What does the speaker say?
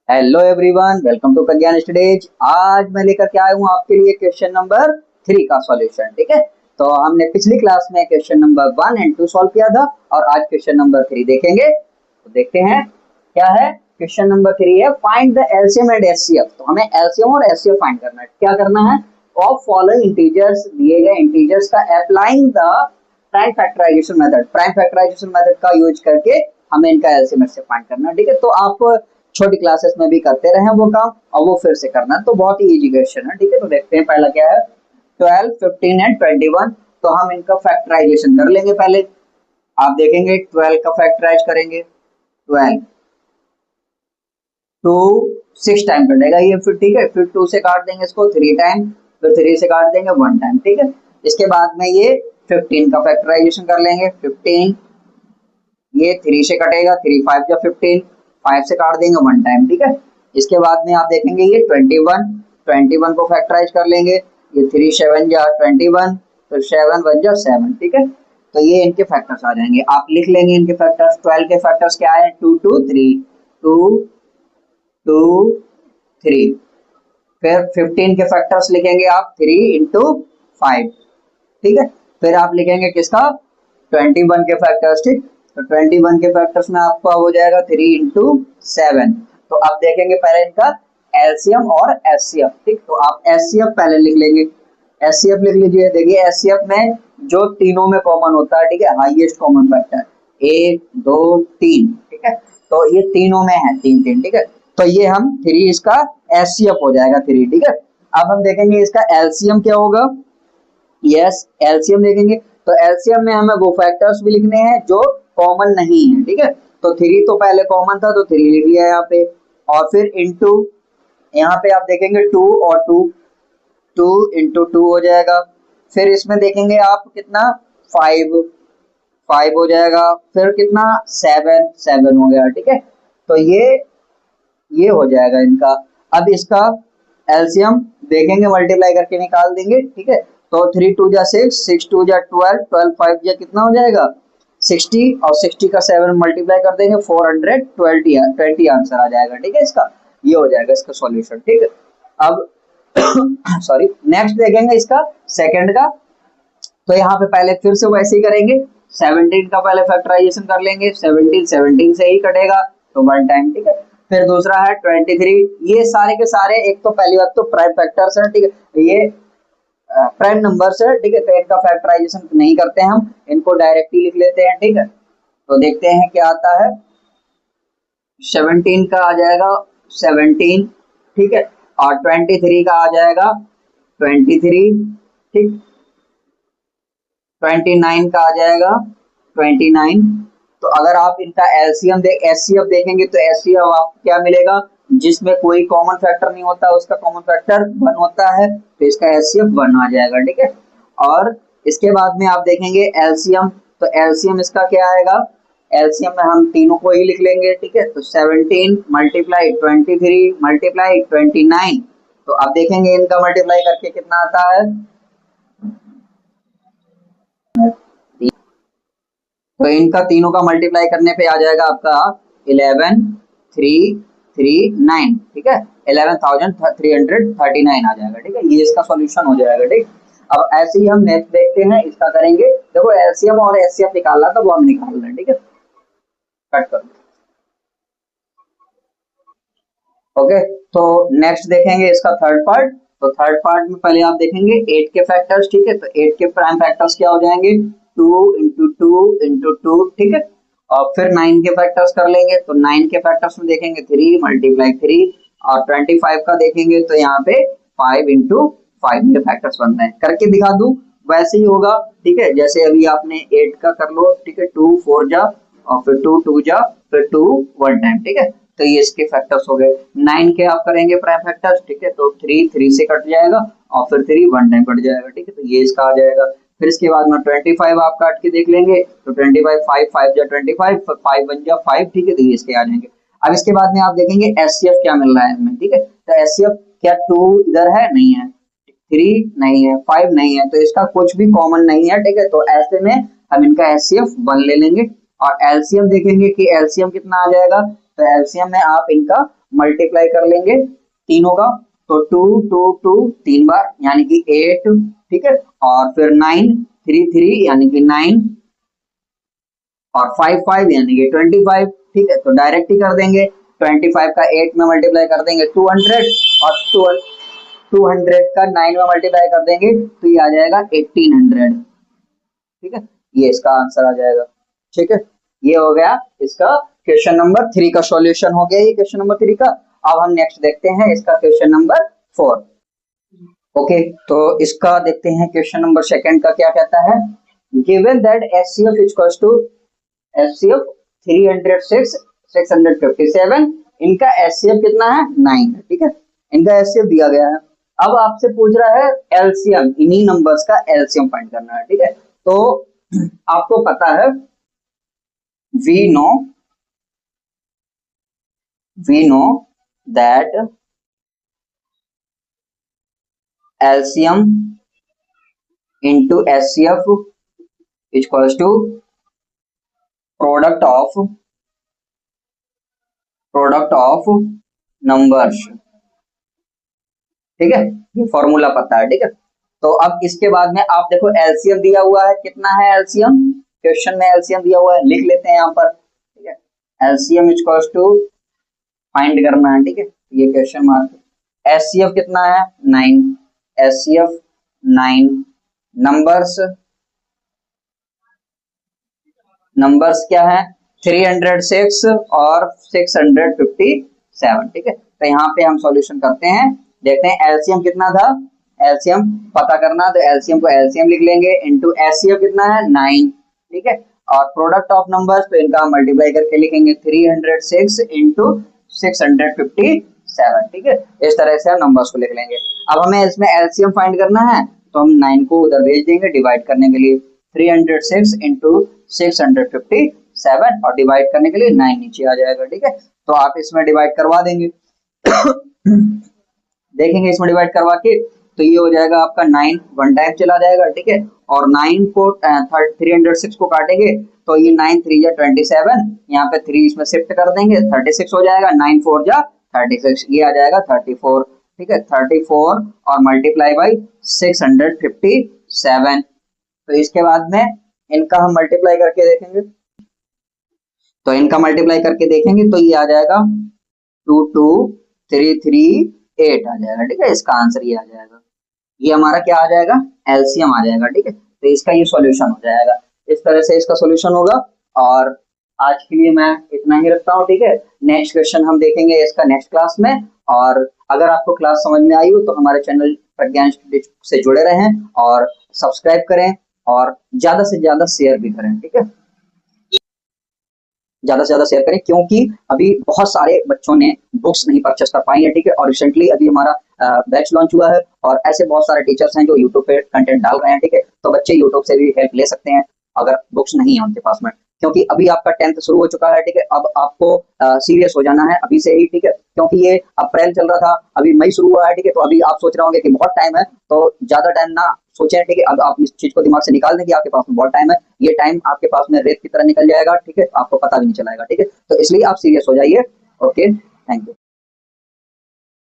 Hello everyone, welcome to Pragyan studies. आज मैं लेकर के आया हूँ आपके लिए क्वेश्चन नंबर 3 का सॉल्यूशन। ठीक है, तो हमने पिछली क्लास में क्वेश्चन नंबर 1 एंड 2 सॉल्व किया था और आज क्वेश्चन नंबर 3 देखेंगे। तो देखते हैं क्या है। क्वेश्चन नंबर 3 है find the LCM and HCF. तो हमें एलसीएम और एचसीएफ फाइंड करना है। क्या करना है? ऑफ फॉलोइंग इंटीजर्स, दिए गए इंटीजर्स का applying the prime factorisation method. Prime factorisation method का यूज करके हमें इनका एलसीएम एचसीएफ फाइंड करना है। ठीक है, तो आप छोटी क्लासेस में भी करते रहे वो काम और वो फिर से करना, तो बहुत ही इजी क्वेश्चन है। ठीक है, तो देखते हैं पहला क्या है। 12, 15 एंड 21। तो हम इनका फैक्टराइजेशन कर लेंगे। पहले आप देखेंगे 12 का फैक्टराइज करेंगे। 12 2 6 टाइम कटेगा ये, फिर ठीक है, फिर 2 से काट देंगे इसको 3 टाइम, फिर 3 से काट देंगे 1 टाइम। ठीक है, इसके बाद में ये 15 का फैक्टराइजेशन कर लेंगे। 15 ये 3 से कटेगा, 3 5 जा 15, 5 से काट देंगे 1 टाइम। ठीक है, इसके बाद में आप देखेंगे ये 21 को फैक्टराइज कर लेंगे। ये 3 7 जा 21, फिर 7 1 जा 7। ठीक है, तो ये इनके फैक्टर्स आ जाएंगे। आप लिख लेंगे इनके फैक्टर्स। 12 के फैक्टर्स क्या है? 2 2 3, 2 2 3। फिर 15 के फैक्टर्स लिखेंगे आप 3 इंटू 5। ठीक है, फिर आप लिखेंगे किसका? 21 के फैक्टर्स। ठीक, तो 21 के फैक्टर्स में आपका हो जाएगा 3 इंटू 7। तो अब देखेंगे पहले इनका एलसीएम और एचसीएफ। ठीक, तो आप एचसीएफ पहले लिख लेंगे। एचसीएफ लिख लीजिए। देखिए एचसीएफ में जो तीनों में कॉमन होता है, ठीक है, हाईएस्ट कॉमन फैक्टर 1 2 3। ठीक है, तो ये तीनों में है 3 3। ठीक है, तो ये हम 3 इसका एचसीएफ हो जाएगा 3। ठीक है, अब हम देखेंगे इसका एलसीएम क्या होगा। यस, एलसीएम देखेंगे तो एलसीएम में हमें वो फैक्टर्स भी लिखने हैं जो कॉमन नहीं है। ठीक है, तो 3 तो पहले कॉमन था तो 3 लिख लिया यहाँ पे, और फिर इनटू यहाँ पे आप देखेंगे 2 और 2, 2 इंटू 2 हो जाएगा। फिर इसमें देखेंगे आप कितना 5 5 हो जाएगा। फिर कितना 7 7 हो गया। ठीक है, तो ये हो जाएगा इनका। अब इसका एलसीएम देखेंगे, मल्टीप्लाई करके निकाल देंगे। ठीक है, तो 3 2 जा 6, 6 2 जा 12, 12 5 जा कितना हो जाएगा 60, और 60 का 7 मल्टीप्लाई कर देंगे 420 आंसर आ जाएगा। ठीक है, इसका ये हो जाएगा इसका सॉल्यूशन। ठीक है, अब सॉरी, नेक्स्ट देखेंगे इसका सेकंड का। तो यहाँ पे पहले फिर से वैसे ही करेंगे। 17 का पहले फैक्टराइजेशन कर लेंगे। 17 से ही कटेगा तो 1 टाइम। ठीक है, फिर दूसरा है 23। ये सारे के सारे, एक तो पहली बात तो प्राइम फैक्टर्स है। ठीक है, ये प्राइम नंबर्स है। ठीक है, तो इनका फैक्टराइजेशन नहीं करते हैं, हम इनको डायरेक्टली लिख लेते हैं। ठीक है, तो देखते हैं क्या आता है। 17 का आ जाएगा 17। ठीक है, और 23 का आ जाएगा 23। ठीक, 29 का आ जाएगा 29। तो अगर आप इनका एलसीएम एचसीएफ देखेंगे तो एचसीएफ आपको क्या मिलेगा? जिसमें कोई कॉमन फैक्टर नहीं होता उसका कॉमन फैक्टर 1 होता है, तो इसका एचसीएफ 1 आ जाएगा। ठीक है, और इसके बाद में आप देखेंगे एलसीएम। तो एलसीएम इसका क्या आएगा? एलसीएम में हम तीनों को ही लिख लेंगे। ठीक है, तो 17 मल्टीप्लाई 23 मल्टीप्लाई 29। तो आप देखेंगे इनका मल्टीप्लाई करके कितना आता है। तो इनका तीनों का मल्टीप्लाई करने पे आ जाएगा आपका 11,339। ठीक है, 11,339 आ जाएगा। ठीक है, ये इसका सॉल्यूशन हो जाएगा। ठीक, अब ऐसे ही हम नेक्स्ट देखते हैं, इसका करेंगे। देखो एलसीएम और एचसीएफ निकालना था, वो हम निकाल रहे हैं। ठीक है, कट कर। ओके, तो नेक्स्ट देखेंगे इसका थर्ड पार्ट। तो थर्ड पार्ट में पहले आप देखेंगे 8 के फैक्टर्स। ठीक है, तो 8 के प्राइम फैक्टर्स क्या हो जाएंगे? 2 इंटू 2 इंटू 2। ठीक है, और फिर 9 के फैक्टर्स कर लेंगे। तो 9 के फैक्टर्स में देखेंगे 3 मल्टीप्लाई 3, और 25 का देखेंगे तो यहाँ पे 5 इंटू 5 ये फैक्टर्स बनते हैं। करके दिखा दूं वैसे ही होगा। ठीक है, जैसे अभी आपने 8 का कर लो। ठीक है, 2 4 जा, और फिर 2 2 जा, फिर 2 1 टाइम। ठीक है, तो ये इसके फैक्टर्स हो गए। 9 के आप करेंगे प्राइम फैक्टर्स। ठीक है, तो 3 3 से कट जाएगा, और फिर 3 1 टाइम कट जाएगा। ठीक है, तो ये इसका आ जाएगा। फिर इसके बाद में 25 आप काट के देख लेंगे। तो 25 5 5 जा 25, 5 1 जा 5। ठीक है, तो ये इसके आ जाएंगे। अब इसके बाद में आप देखेंगे एचसीएफ क्या मिल रहा है हमें। ठीक है, तो एचसीएफ क्या 2 इधर है? नहीं है। 3 नहीं है, 5 नहीं है, तो इसका कुछ भी कॉमन नहीं है। ठीक है, तो ऐसे में हम इनका एचसीएफ 1 ले लेंगे। और एलसीएम देखेंगे कि एलसीएम कितना आ जाएगा। तो एलसीएम में आप इनका मल्टीप्लाई कर लेंगे तीनों का, तो 2 2 2 तीन बार यानी कि 8, ठीक है, और फिर 9 3 3 यानी कि 9, और 5 5 यानी कि 25, ठीक है। तो डायरेक्ट ही कर देंगे, 25 का 8 में मल्टीप्लाई कर देंगे 200, और 200 का 9 में मल्टीप्लाई कर देंगे तो ये आ जाएगा 1800, ठीक है। ये इसका आंसर आ जाएगा, ठीक है। ये हो गया इसका क्वेश्चन नंबर 3 का सॉल्यूशन हो गया, ये क्वेश्चन नंबर 3 का। अब हम नेक्स्ट देखते हैं इसका क्वेश्चन नंबर 4। ओके, तो इसका देखते हैं क्वेश्चन नंबर 2 का क्या कहता है। Given that HCF equals to HCF 306 657, इनका HCF कितना है 9 है, ठीक है। इनका HCF दिया गया है। अब आपसे पूछ रहा है LCM, इन्हीं नंबर्स का LCM फाइंड करना है, ठीक है। तो आपको पता है we know that LCM into HCF equals to product of numbers, ठीक है। ये फॉर्मूला पता है, ठीक है। तो अब इसके बाद में आप देखो LCM दिया हुआ है, कितना है LCM, क्वेश्चन में LCM दिया हुआ है, लिख लेते हैं यहाँ पर, ठीक है। LCM इक्वल्स टू फाइंड करना है, ठीक है, ये क्वेश्चन मार्क। HCF कितना है 9, HCF 9, नंबर्स क्या है 306 और 657, ठीक है। तो यहाँ पे हम सॉल्यूशन करते हैं, देखते हैं LCM कितना था, LCM पता करना, तो LCM को LCM लिख लेंगे इनटू HCF कितना है 9, ठीक है। और प्रोडक्ट ऑफ नंबर्स तो इनका मल्टीप्लाई करके लिखेंगे 306 इंटू 657, ठीक है। इस तरह से हम नंबर्स को लिख लेंगे। अब हमें इसमें LCM फाइंड करना है, तो हम 9 को उधर भेज देंगे डिवाइड करने के लिए, 306 इंटू 657 और डिवाइड करने के लिए 9 नीचे आ जाएगा, ठीक है। तो आप इसमें डिवाइड करवा देंगे देखेंगे इसमें डिवाइड करवा के, तो ये हो जाएगा आपका 9 वन टाइम चला जाएगा, ठीक है। और 9 को 306 को काटेंगे तो ये 9 3 जा 27, यहाँ पे 3 इसमें शिफ्ट कर देंगे 36 हो जाएगा, 9 4 जा 36, ये आ जाएगा 34, ठीक है। 34 और मल्टीप्लाई बाई 657। तो इसके बाद में इनका हम मल्टीप्लाई करके देखेंगे, तो इनका मल्टीप्लाई करके देखेंगे तो ये आ जाएगा 22338 आ जाएगा, ठीक है। इसका आंसर ये आ जाएगा, ये हमारा क्या आ जाएगा LCM आ जाएगा, ठीक है। तो इसका ये सॉल्यूशन हो जाएगा, इस तरह से इसका सॉल्यूशन होगा। और आज के लिए मैं इतना ही रखता हूँ, ठीक है। नेक्स्ट क्वेश्चन हम देखेंगे इसका नेक्स्ट क्लास में। और अगर आपको क्लास समझ में आई हो तो हमारे चैनल प्रज्ञान से जुड़े रहें और सब्सक्राइब करें और ज्यादा से ज्यादा शेयर भी करें, ठीक है। ज्यादा से ज्यादा शेयर करें, क्योंकि अभी बहुत सारे बच्चों ने बुक्स नहीं परचेस कर पाई है, ठीक है। और रिसेंटली अभी हमारा बैच लॉन्च हुआ है और ऐसे बहुत सारे टीचर्स हैं जो यूट्यूब पे कंटेंट डाल रहे हैं, ठीक है। तो बच्चे यूट्यूब से भी हेल्प ले सकते हैं अगर बुक्स नहीं है उनके पास में, क्योंकि अभी आपका 10th शुरू हो चुका है, ठीक है। अब आपको सीरियस हो जाना है अभी से ही, ठीक है, क्योंकि ये अप्रैल चल रहा था, अभी मई शुरू हुआ है, ठीक है। तो अभी आप सोच रहे होंगे कि बहुत टाइम है, तो ज्यादा टाइम ना सोचें, ठीक है। अब आप इस चीज को दिमाग से निकाल दें कि आपके पास में बहुत टाइम है, ये टाइम आपके पास में रेत की तरह निकल जाएगा, ठीक है, आपको पता भी नहीं चलाएगा, ठीक है। तो इसलिए आप सीरियस हो जाइए। Okay, thank you.